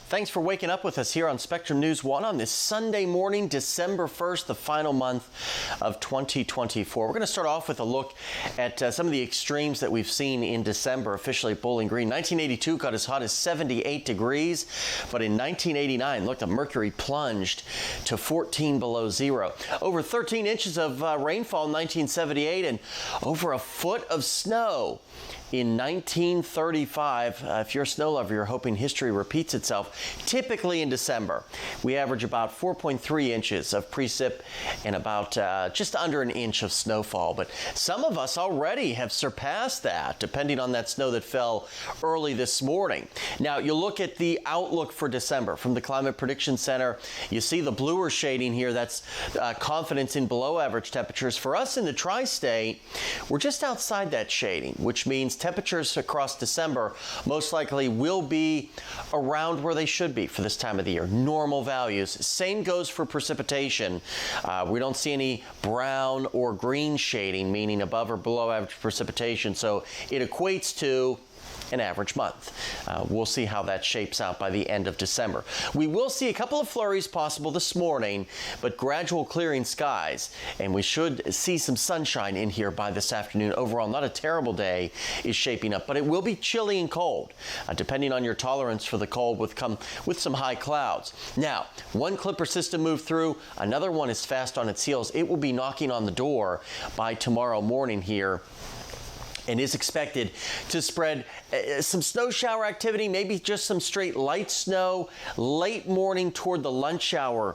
Thanks for waking up with us here on Spectrum News 1 on this Sunday morning, December 1st, the final month of 2024. We're going to start off with a look at some of the extremes that we've seen in December, officially at Bowling Green. 1982 got as hot as 78 degrees, but in 1989, look, the mercury plunged to 14 below zero. Over 13 inches of rainfall in 1978 and over a foot of snow in 1935. If you're a snow lover, you're hoping history repeats itself. Typically in December, we average about 4.3 inches of precip and about just under an inch of snowfall. But some of us already have surpassed that, depending on that snow that fell early this morning. Now, you look at the outlook for December from the Climate Prediction Center. You see the bluer shading here. That's confidence in below average temperatures. For us in the tri-state, we're just outside that shading, which means temperatures across December most likely will be around where they should be for this time of the year. Normal values. Same goes for precipitation. We don't see any brown or green shading, meaning above or below average precipitation. So it equates to an average month. We'll see how that shapes out by the end of December. We will see a couple of flurries possible this morning, but gradual clearing skies, and we should see some sunshine in here by this afternoon. Overall, not a terrible day is shaping up, but it will be chilly and cold, depending on your tolerance for the cold, with some high clouds. Now, one clipper system moved through, another one is fast on its heels. It will be knocking on the door by tomorrow morning here, and is expected to spread some snow shower activity, maybe just some straight light snow late morning toward the lunch hour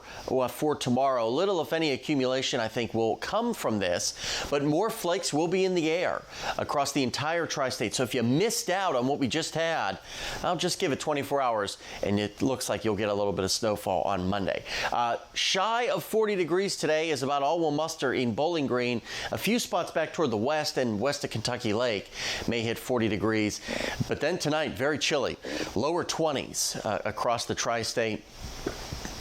for tomorrow. Little, if any, accumulation, I think, will come from this, but more flakes will be in the air across the entire tri-state. So if you missed out on what we just had, I'll just give it 24 hours, and it looks like you'll get a little bit of snowfall on Monday. Shy of 40 degrees today is about all we'll muster in Bowling Green. A few spots back toward the west and west of Kentucky Lake may hit 40 degrees. But then tonight, very chilly, lower 20s across the tri-state.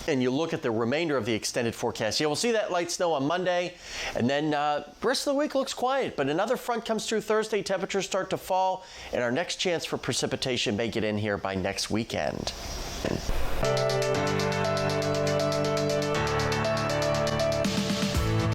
And you look at the remainder of the extended forecast. Yeah, we'll see that light snow on Monday, and then the rest of the week looks quiet. But another front comes through Thursday. Temperatures start to fall, and our next chance for precipitation may get in here by next weekend.